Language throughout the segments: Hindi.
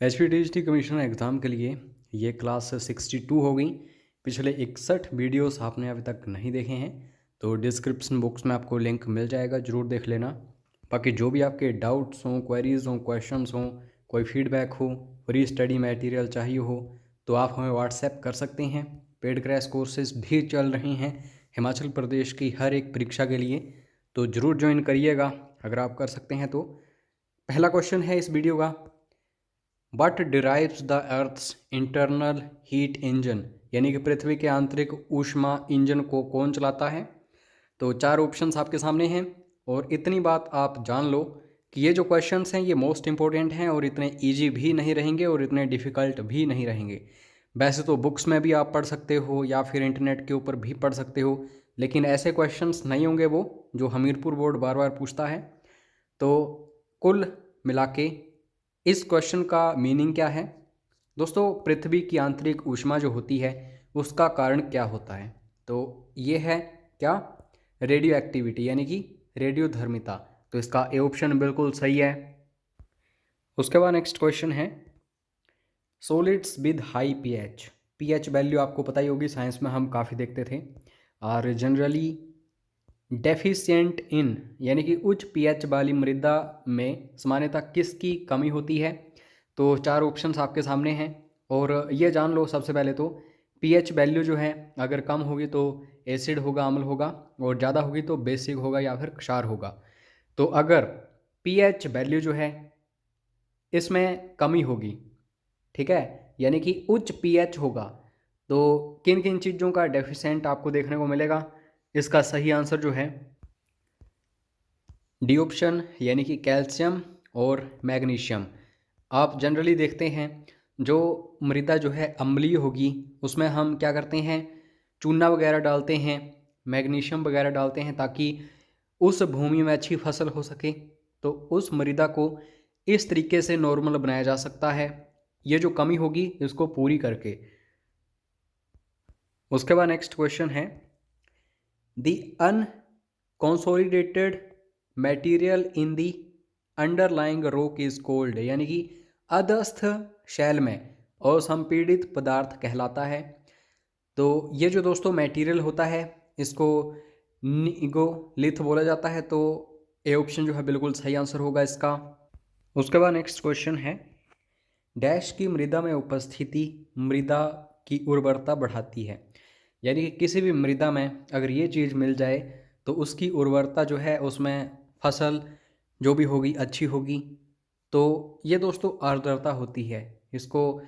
HPTHT कमिश्नर एग्ज़ाम के लिए ये क्लास 62 हो गई। पिछले 61 वीडियोस आपने अभी तक नहीं देखे हैं तो डिस्क्रिप्शन बॉक्स में आपको लिंक मिल जाएगा, ज़रूर देख लेना। बाकी जो भी आपके डाउट्स हों, क्वेरीज़ हों, क्वेश्चंस हों, कोई फीडबैक हो, फ्री स्टडी मटेरियल चाहिए हो तो आप हमें व्हाट्सएप कर सकते हैं। पेड क्रैश कोर्सेज भी चल रहे हैं हिमाचल प्रदेश की हर एक परीक्षा के लिए, तो ज़रूर ज्वाइन करिएगा अगर आप कर सकते हैं तो। पहला क्वेश्चन है इस वीडियो का, but derives the earth's internal heat engine, यानी कि पृथ्वी के आंतरिक ऊष्मा इंजन को कौन चलाता है। तो चार ऑप्शंस आपके सामने हैं और इतनी बात आप जान लो कि ये जो क्वेश्चंस हैं ये मोस्ट इंपॉर्टेंट हैं और इतने इजी भी नहीं रहेंगे और इतने डिफ़िकल्ट भी नहीं रहेंगे। वैसे तो बुक्स में भी आप पढ़ सकते हो या फिर इंटरनेट के ऊपर भी पढ़ सकते हो, लेकिन ऐसे क्वेश्चंस नहीं होंगे वो जो हमीरपुर बोर्ड बार बार पूछता है। तो कुल मिला के इस क्वेश्चन का मीनिंग क्या है दोस्तों, पृथ्वी की आंतरिक ऊष्मा जो होती है उसका कारण क्या होता है। तो ये है क्या, रेडियो एक्टिविटी यानी कि रेडियोधर्मिता। तो इसका ए ऑप्शन बिल्कुल सही है। उसके बाद नेक्स्ट क्वेश्चन है, solids with high pH. PH value आपको पता ही होगी, साइंस में हम काफ़ी देखते थे। और जनरली डेफिशिएंट इन यानी कि उच्च पीएच वाली मृदा में सामान्यतः किसकी कमी होती है। तो चार ऑप्शंस आपके सामने हैं और ये जान लो सबसे पहले तो पीएच वैल्यू जो है अगर कम होगी तो एसिड होगा, अम्ल होगा, और ज़्यादा होगी तो बेसिक होगा या फिर क्षार होगा। तो अगर पीएच वैल्यू जो है इसमें कमी होगी, ठीक है, यानी कि उच्च पीएच होगा, तो किन किन चीज़ों का डेफिशिएंट आपको देखने को मिलेगा। इसका सही आंसर जो है डी ऑप्शन यानी कि कैल्शियम और मैग्नीशियम। आप जनरली देखते हैं जो मृदा जो है अम्लीय होगी उसमें हम क्या करते हैं, चूना वगैरह डालते हैं, मैग्नीशियम वगैरह डालते हैं ताकि उस भूमि में अच्छी फसल हो सके। तो उस मृदा को इस तरीके से नॉर्मल बनाया जा सकता है, ये जो कमी होगी इसको पूरी करके। उसके बाद नेक्स्ट क्वेश्चन है, the unconsolidated material in the underlying rock is called, यानी कि अधस्थ शैल में असंपीड़ित पदार्थ कहलाता है। तो ये जो दोस्तों मटेरियल होता है इसको निगोलिथ बोला जाता है। तो ए ऑप्शन जो है बिल्कुल सही आंसर होगा इसका। उसके बाद नेक्स्ट क्वेश्चन है, डैश की मृदा में उपस्थिति मृदा की उर्वरता बढ़ाती है, यानी कि किसी भी मृदा में अगर ये चीज़ मिल जाए तो उसकी उर्वरता जो है उसमें फसल जो भी होगी अच्छी होगी। तो ये दोस्तों आर्द्रता होती है, इसको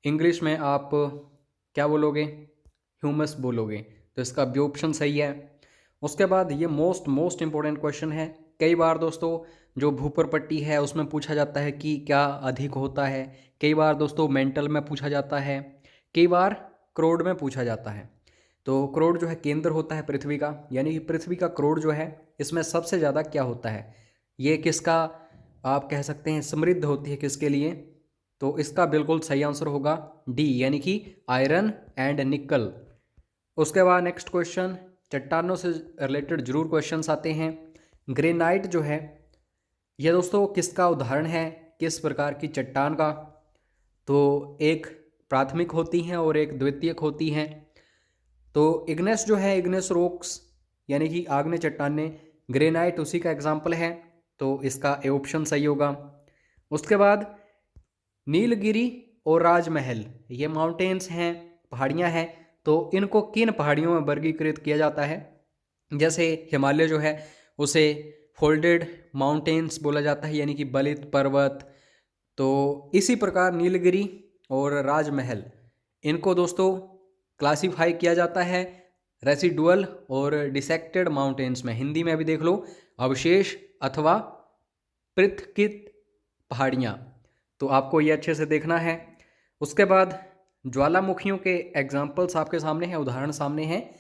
इंग्लिश में आप क्या बोलोगे, ह्यूमस बोलोगे। तो इसका बी ऑप्शन सही है। उसके बाद ये मोस्ट मोस्ट इंपॉर्टेंट क्वेश्चन है, कई बार दोस्तों जो भूपर पट्टी है उसमें पूछा जाता है कि क्या अधिक होता है, कई बार दोस्तों मेंटल में पूछा जाता है, कई बार करोड़ में पूछा जाता है। तो करोड़ जो है केंद्र होता है पृथ्वी का, यानी कि पृथ्वी का करोड़ जो है इसमें सबसे ज़्यादा क्या होता है, ये किसका आप कह सकते हैं समृद्ध होती है किसके लिए। तो इसका बिल्कुल सही आंसर होगा डी यानी कि आयरन एंड निकल। उसके बाद नेक्स्ट क्वेश्चन, चट्टानों से रिलेटेड जरूर क्वेश्चंस आते हैं। ग्रेनाइट जो है यह दोस्तों किसका उदाहरण है, किस प्रकार की चट्टान का। तो एक प्राथमिक होती हैं और एक द्वितीयक होती हैं। तो इग्नेस जो है, इग्नेस रॉक्स यानी कि आग्नेय चट्टानें, ग्रेनाइट उसी का एग्जाम्पल है। तो इसका ए ऑप्शन सही होगा। उसके बाद नीलगिरी और राजमहल ये माउंटेन्स हैं, पहाड़ियाँ हैं। तो इनको किन पहाड़ियों में वर्गीकृत किया जाता है, जैसे हिमालय जो है उसे फोल्डेड माउंटेन्स बोला जाता है यानी कि बलित पर्वत। तो इसी प्रकार नीलगिरी और राजमहल इनको दोस्तों क्लासिफाई किया जाता है रेसिडुअल और डिसेक्टेड माउंटेन्स में। हिंदी में भी देख लो, अवशेष अथवा पृथकित पहाड़ियाँ। तो आपको ये अच्छे से देखना है। उसके बाद ज्वालामुखियों के एग्जाम्पल्स आपके सामने हैं, उदाहरण सामने हैं,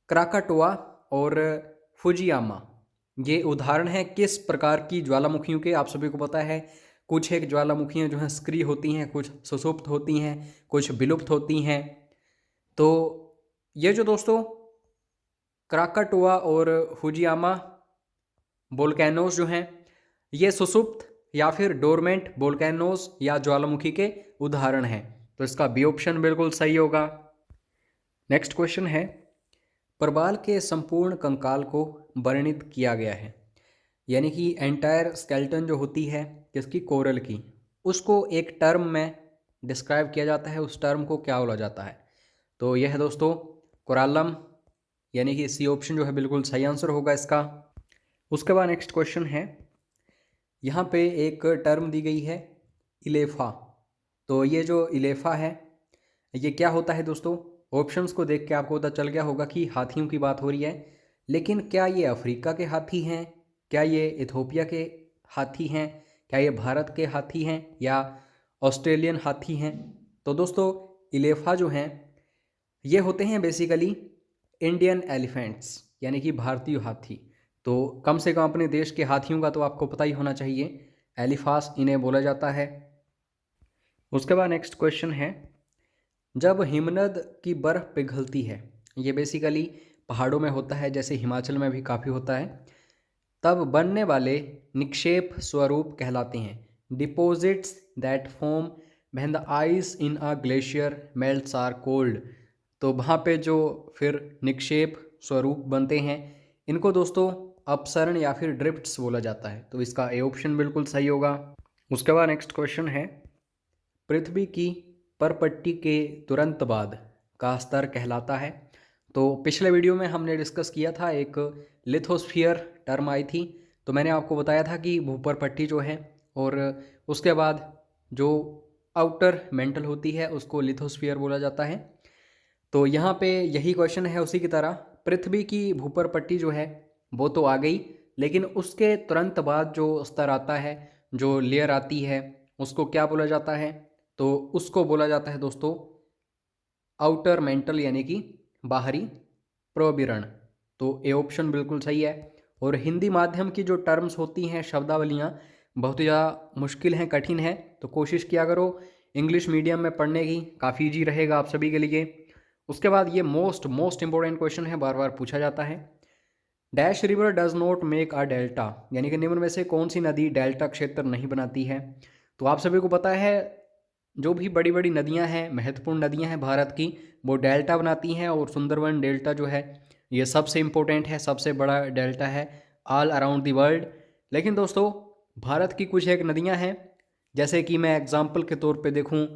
क्राकाटोआ और फुजियामा। ये उदाहरण है किस प्रकार की ज्वालामुखियों के, आप सभी को पता है कुछ एक ज्वालामुखियाँ जो हैं सक्रिय होती हैं, कुछ सुसुप्त होती हैं, कुछ विलुप्त होती हैं। तो ये जो दोस्तों क्राकाटोआ और फुजियामा वोल्केनोस जो हैं ये सुसुप्त या फिर डोरमेंट वोल्केनोज या ज्वालामुखी के उदाहरण हैं। तो इसका बी ऑप्शन बिल्कुल सही होगा। नेक्स्ट क्वेश्चन है, प्रबाल के संपूर्ण कंकाल को वर्णित किया गया है, यानी कि एंटायर स्केलेटन जो होती है किसकी, कोरल की, उसको एक टर्म में डिस्क्राइब किया जाता है, उस टर्म को क्या बोला जाता है। तो यह है दोस्तों कोरालम, यानी कि सी ऑप्शन जो है बिल्कुल सही आंसर होगा इसका। उसके बाद नेक्स्ट क्वेश्चन है, यहाँ पे एक टर्म दी गई है इलेफा। तो ये जो इलेफा है ये क्या होता है दोस्तों, ऑप्शंस को देख के आपको पता चल गया होगा कि हाथियों की बात हो रही है, लेकिन क्या ये अफ्रीका के हाथी हैं, क्या ये इथोपिया के हाथी हैं, क्या ये भारत के हाथी हैं या ऑस्ट्रेलियन हाथी हैं। तो दोस्तों इलेफा जो हैं ये होते हैं बेसिकली इंडियन एलिफेंट्स, यानी कि भारतीय हाथी। तो कम से कम अपने देश के हाथियों का तो आपको पता ही होना चाहिए, एलिफास इन्हें बोला जाता है। उसके बाद नेक्स्ट क्वेश्चन है, जब हिमनद की बर्फ़ पिघलती है, ये बेसिकली पहाड़ों में होता है, जैसे हिमाचल में भी काफ़ी होता है, तब बनने वाले निक्षेप स्वरूप कहलाते हैं। Deposits that form when the ice in a glacier melts are called. तो वहाँ पे जो फिर निक्षेप स्वरूप बनते हैं इनको दोस्तों अपसरण या फिर ड्रिफ्ट्स बोला जाता है। तो इसका ए ऑप्शन बिल्कुल सही होगा। उसके बाद नेक्स्ट क्वेश्चन है, पृथ्वी की परपट्टी के तुरंत बाद का स्तर कहलाता है। तो पिछले वीडियो में हमने डिस्कस किया था, एक लिथोस्फीयर टर्म आई थी, तो मैंने आपको बताया था कि भूपरपट्टी जो है और उसके बाद जो आउटर मेंटल होती है उसको लिथोस्फीयर बोला जाता है। तो यहाँ पे यही क्वेश्चन है उसी की तरह, पृथ्वी की भूपरपट्टी जो है वो तो आ गई, लेकिन उसके तुरंत बाद जो स्तर आता है, जो लेयर आती है, उसको क्या बोला जाता है। तो उसको बोला जाता है दोस्तों आउटर मेंटल, यानी कि बाहरी प्रविरण। तो ए ऑप्शन बिल्कुल सही है। और हिंदी माध्यम की जो टर्म्स होती हैं, शब्दावलियाँ बहुत ही ज़्यादा मुश्किल हैं, कठिन है, तो कोशिश किया करो इंग्लिश मीडियम में पढ़ने की, काफ़ी ईजी रहेगा आप सभी के लिए। उसके बाद ये मोस्ट इंपॉर्टेंट क्वेश्चन है, बार बार पूछा जाता है, dash river does not make a delta, यानी कि निम्न में से कौन सी नदी डेल्टा क्षेत्र नहीं बनाती है। तो आप सभी को पता है जो भी बड़ी बड़ी नदियां हैं, महत्वपूर्ण नदियां हैं भारत की, वो डेल्टा बनाती हैं, और सुंदरवन डेल्टा जो है ये सबसे इम्पोर्टेंट है, सबसे बड़ा डेल्टा है ऑल अराउंड द वर्ल्ड। लेकिन दोस्तों भारत की कुछ एक नदियां हैं, जैसे कि मैं एग्जाम्पल के तौर पे देखूं,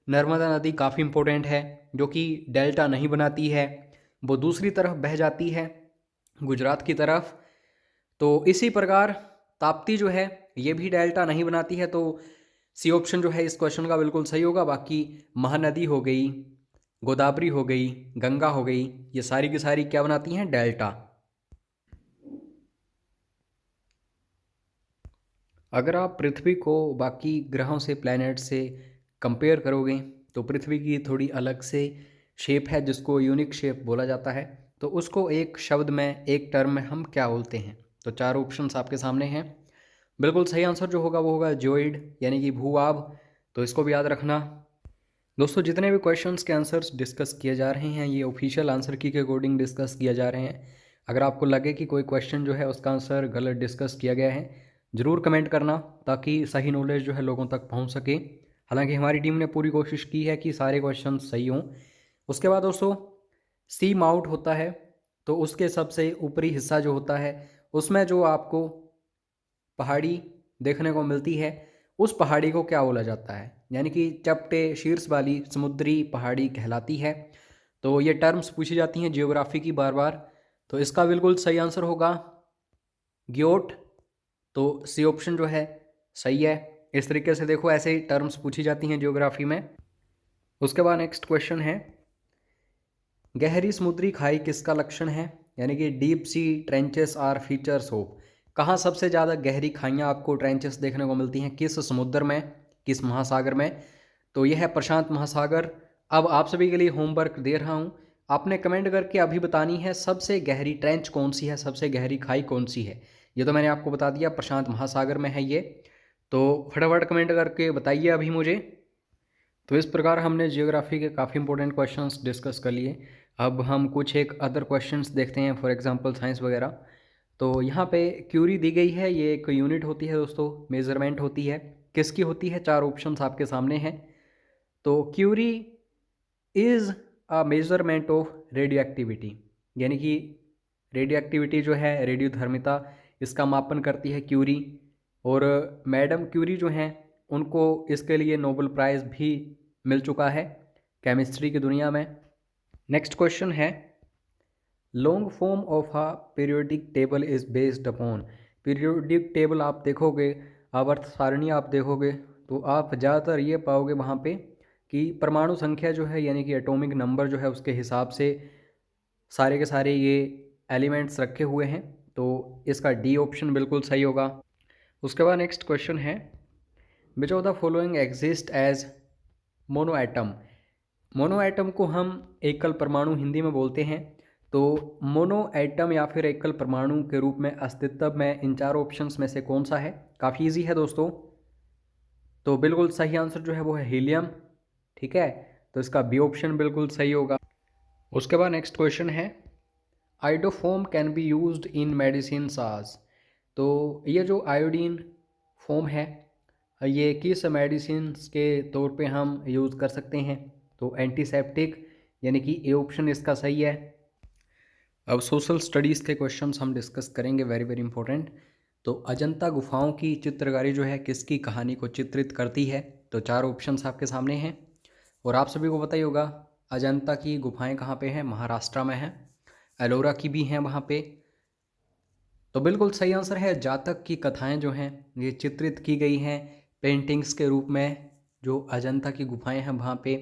नर्मदा नदी काफ़ी इम्पोर्टेंट है, जो कि डेल्टा नहीं बनाती है, वो दूसरी तरफ बह जाती है गुजरात की तरफ। तो इसी प्रकार ताप्ती जो है ये भी डेल्टा नहीं बनाती है। तो सी ऑप्शन जो है इस क्वेश्चन का बिल्कुल सही होगा। बाकी महानदी हो गई, गोदावरी हो गई, गंगा हो गई, ये सारी की सारी क्या बनाती हैं, डेल्टा। अगर आप पृथ्वी को बाकी ग्रहों से, प्लैनेट से कंपेयर करोगे तो पृथ्वी की थोड़ी अलग से शेप है जिसको यूनिक शेप बोला जाता है। तो उसको एक शब्द में, एक टर्म में हम क्या बोलते हैं। तो चार ऑप्शंस आपके सामने हैं। बिल्कुल सही आंसर जो होगा वो होगा जियोइड, यानी कि भूआब। तो इसको भी याद रखना। दोस्तों जितने भी क्वेश्चंस के आंसर्स डिस्कस किए जा रहे हैं ये ऑफिशियल आंसर की के अकॉर्डिंग डिस्कस किया जा रहे हैं। अगर आपको लगे कि कोई क्वेश्चन जो है उसका आंसर गलत डिस्कस किया गया है, ज़रूर कमेंट करना, ताकि सही नॉलेज जो है लोगों तक पहुंच सके। हालांकि हमारी टीम ने पूरी कोशिश की है कि सारे क्वेश्चन सही हों। उसके बाद दोस्तों सी माउंट होता है, तो उसके सबसे ऊपरी हिस्सा जो होता है उसमें जो आपको पहाड़ी देखने को मिलती है, उस पहाड़ी को क्या बोला जाता है, यानी कि चपटे शीर्ष वाली समुद्री पहाड़ी कहलाती है। तो ये टर्म्स पूछी जाती हैं जियोग्राफी की बार बार। तो इसका बिल्कुल सही आंसर होगा ग्योट। तो सी ऑप्शन जो है सही है। इस तरीके से देखो ऐसे ही टर्म्स पूछी जाती हैं जियोग्राफी में। उसके बाद नेक्स्ट क्वेश्चन है, गहरी समुद्री खाई किसका लक्षण है, यानी कि deep sea trenches are features of. कहाँ सबसे ज़्यादा गहरी खाइयाँ आपको ट्रेंचेस देखने को मिलती हैं, किस समुद्र में, किस महासागर में। तो यह है प्रशांत महासागर। अब आप सभी के लिए होमवर्क दे रहा हूँ, आपने कमेंट करके अभी बतानी है सबसे गहरी ट्रेंच कौन सी है, सबसे गहरी खाई कौन सी है। ये तो मैंने आपको बता दिया, प्रशांत महासागर में है ये। तो फटाफट कमेंट करके बताइए अभी मुझे। तो इस प्रकार हमने जियोग्राफी के काफ़ी इंपॉर्टेंट क्वेश्चंस डिस्कस कर लिए। अब हम कुछ एक अदर क्वेश्चंस देखते हैं, फॉर एग्जांपल साइंस वगैरह। तो यहाँ पे क्यूरी दी गई है, ये एक यूनिट होती है दोस्तों, मेज़रमेंट होती है। किसकी होती है? 4 ऑप्शंस आपके सामने हैं। तो curie is a measurement of radioactivity, यानी कि रेडियो एक्टिविटी जो है, रेडियोधर्मिता, इसका मापन करती है क्यूरी। और मैडम क्यूरी जो हैं उनको इसके लिए नोबेल प्राइज़ भी मिल चुका है केमिस्ट्री की दुनिया में। नेक्स्ट क्वेश्चन है, long form of a periodic table is based upon. Periodic table आप देखोगे, आवर्त सारणी आप देखोगे, तो आप ज़्यादातर ये पाओगे वहाँ पे कि परमाणु संख्या जो है, यानी कि एटॉमिक नंबर जो है, उसके हिसाब से सारे के सारे ये एलिमेंट्स रखे हुए हैं। तो इसका डी ऑप्शन बिल्कुल सही होगा। उसके बाद नेक्स्ट क्वेश्चन है, which of the following exist as mono atom. Mono atom को हम एकल परमाणु हिंदी में बोलते हैं। तो मोनो एटम या फिर एकल परमाणु के रूप में अस्तित्व में इन 4 ऑप्शंस में से कौन सा है? काफ़ी इजी है दोस्तों। तो बिल्कुल सही आंसर जो है वो है हीलियम। ठीक है, तो इसका बी ऑप्शन बिल्कुल सही होगा। उसके बाद नेक्स्ट क्वेश्चन है, iodoform can be used in medicine साज। तो ये जो आयोडीन फोम है, ये किस मेडिसिन के तौर पे हम यूज़ कर सकते हैं? तो एंटीसेप्टिक, यानी कि ए ऑप्शन इसका सही है। अब सोशल स्टडीज़ के क्वेश्चंस हम डिस्कस करेंगे, वेरी वेरी इंपॉर्टेंट। तो अजंता गुफाओं की चित्रकारी जो है किसकी कहानी को चित्रित करती है? तो 4 ऑप्शंस आपके सामने हैं और आप सभी को पता ही होगा अजंता की गुफाएं कहाँ पे हैं? महाराष्ट्र में हैं। एलोरा की भी हैं वहाँ पे। तो बिल्कुल सही आंसर है, जातक की कथाएं जो हैं ये चित्रित की गई हैं पेंटिंग्स के रूप में, जो अजंता की गुफाएं हैं वहाँ पे।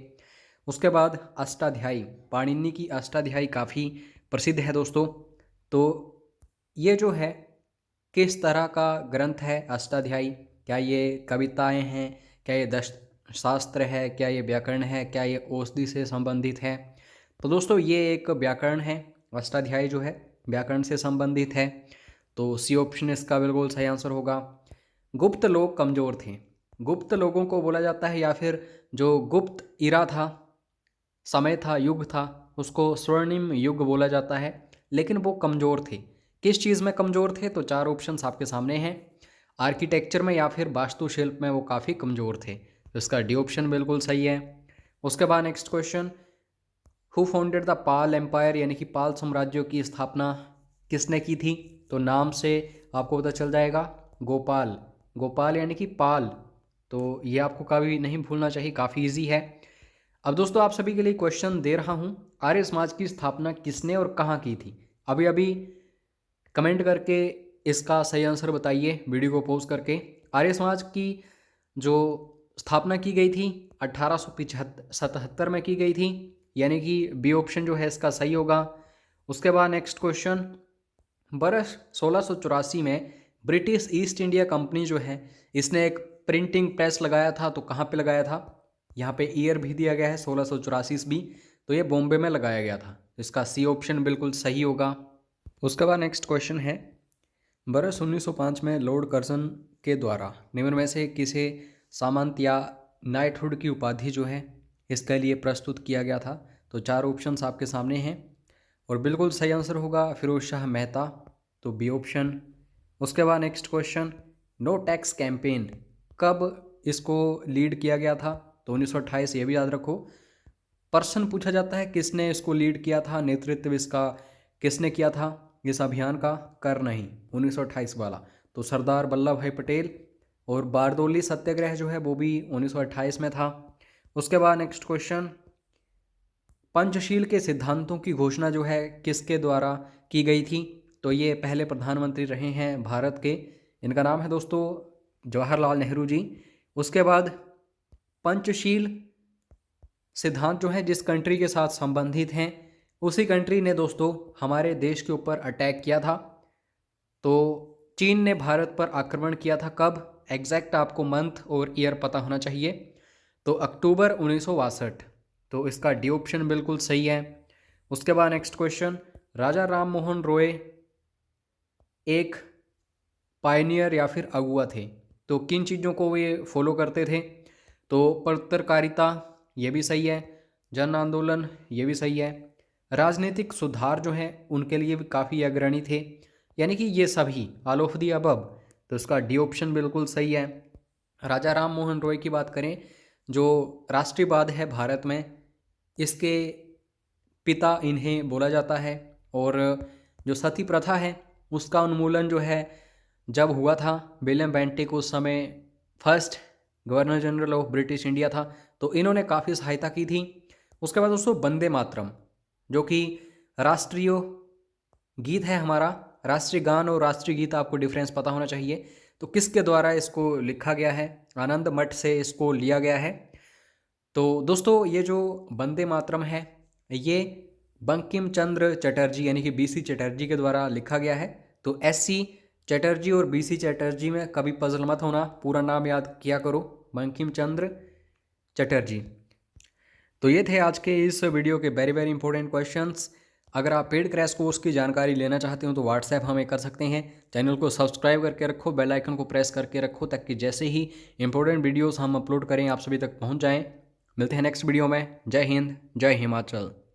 उसके बाद अष्टाध्यायी, पाणिनि की अष्टाध्यायी काफ़ी प्रसिद्ध है दोस्तों। तो ये जो है किस तरह का ग्रंथ है अष्टाध्यायी? क्या ये कविताएं हैं? क्या ये दश शास्त्र है? क्या ये व्याकरण है? क्या ये औषधि से संबंधित है? तो दोस्तों ये एक व्याकरण है, अष्टाध्यायी जो है व्याकरण से संबंधित है। तो सी ऑप्शन इसका बिल्कुल सही आंसर होगा। गुप्त लोग कमज़ोर थे। गुप्त लोगों को बोला जाता है, या फिर जो गुप्त इरा था, समय था, युग था, उसको स्वर्णिम युग बोला जाता है। लेकिन वो कमज़ोर थे। किस चीज़ में कमज़ोर थे? तो 4 ऑप्शंस आपके सामने हैं। आर्किटेक्चर में या फिर वास्तुशिल्प में वो काफ़ी कमज़ोर थे। तो इसका डी ऑप्शन बिल्कुल सही है। उसके बाद next question, who founded the Pal empire, यानी कि पाल साम्राज्य की स्थापना किसने की थी? तो नाम से आपको पता चल जाएगा, गोपाल। गोपाल यानी कि पाल। तो ये आपको कभी नहीं भूलना चाहिए, काफ़ी इजी है। अब दोस्तों आप सभी के लिए क्वेश्चन दे रहा हूँ, आर्य समाज की स्थापना किसने और कहाँ की थी? अभी अभी कमेंट करके इसका सही आंसर बताइए, वीडियो को पॉज करके। आर्य समाज की जो स्थापना की गई थी 1877 में की गई थी, यानी कि बी ऑप्शन जो है इसका सही होगा। उसके बाद नेक्स्ट क्वेश्चन, वर्ष 1684 में ब्रिटिश ईस्ट इंडिया कंपनी जो है इसने एक प्रिंटिंग प्रेस लगाया था। तो कहाँ पे लगाया था? यहाँ पे ईयर भी दिया गया है 1684 ईस्वी, तो ये बॉम्बे में लगाया गया था। तो इसका सी ऑप्शन बिल्कुल सही होगा। उसके बाद नेक्स्ट क्वेश्चन है, वर्ष 1905 में लॉर्ड कर्जन के द्वारा निम्न में से किसे सामंत या नाइटहुड की उपाधि जो है इसके लिए प्रस्तुत किया गया था? तो 4 ऑप्शंस आपके सामने हैं और बिल्कुल सही आंसर होगा फिरोज शाह मेहता। तो बी ऑप्शन। उसके बाद next question, no tax campaign कब इसको लीड किया गया था? तो 1928, ये भी याद रखो। पर्सन पूछा जाता है किसने इसको लीड किया था, नेतृत्व इसका किसने किया था इस अभियान का? कर नहीं 1928 वाला, तो सरदार वल्लभ भाई पटेल। और बारदोली सत्याग्रह जो है वो भी 1928 में था। उसके बाद नेक्स्ट क्वेश्चन, पंचशील के सिद्धांतों की घोषणा जो है किसके द्वारा की गई थी? तो ये पहले प्रधानमंत्री रहे हैं भारत के, इनका नाम है दोस्तों जवाहरलाल नेहरू जी। उसके बाद पंचशील सिद्धांत जो है जिस कंट्री के साथ संबंधित हैं उसी कंट्री ने दोस्तों हमारे देश के ऊपर अटैक किया था। तो चीन ने भारत पर आक्रमण किया था कब? एग्जैक्ट आपको मंथ और ईयर पता होना चाहिए। तो अक्टूबर 1962। तो इसका डी ऑप्शन बिल्कुल सही है। उसके बाद नेक्स्ट क्वेश्चन, राजा राम मोहन रॉय एक पायनियर या फिर अगुआ थे, तो किन चीज़ों को ये फॉलो करते थे? तो पत्रकारिता, ये भी सही है। जन आंदोलन, ये भी सही है। राजनीतिक सुधार जो है उनके लिए भी काफ़ी अग्रणी थे। यानी कि ये सभी, ऑल ऑफ दी अबव। तो इसका डी ऑप्शन बिल्कुल सही है। राजा राम मोहन रॉय की बात करें, जो राष्ट्रवाद है भारत में, इसके पिता इन्हें बोला जाता है। और जो सती प्रथा है उसका उन्मूलन जो है जब हुआ था, विलियम बेंटिक उस समय first governor general of British India था, तो इन्होंने काफ़ी सहायता की थी। उसके बाद दोस्तों वंदे मातरम, जो कि राष्ट्रीय गीत है हमारा, राष्ट्रीय गान और राष्ट्रीय गीत आपको डिफरेंस पता होना चाहिए। तो किसके द्वारा इसको लिखा गया है? आनंद मठ से इसको लिया गया है। तो दोस्तों ये जो वंदे मातरम है ये बंकिम चंद्र चटर्जी यानी कि बीसी चटर्जी के द्वारा लिखा गया है। तो एससी चटर्जी और बीसी चटर्जी में कभी पजल मत होना, पूरा नाम याद किया करो, बंकिम चंद्र चटर्जी। तो ये थे आज के इस वीडियो के वेरी वेरी इंपॉर्टेंट क्वेश्चंस। अगर आप पेड क्रैश कोर्स की जानकारी लेना चाहते हो तो व्हाट्सएप हमें कर सकते हैं। चैनल को सब्सक्राइब करके रखो, बेल आइकन को प्रेस करके रखो, ताकि जैसे ही इंपॉर्टेंट वीडियोस हम अपलोड करें आप सभी तक पहुंच जाएं। मिलते हैं नेक्स्ट वीडियो में। जय हिंद, जय हिमाचल।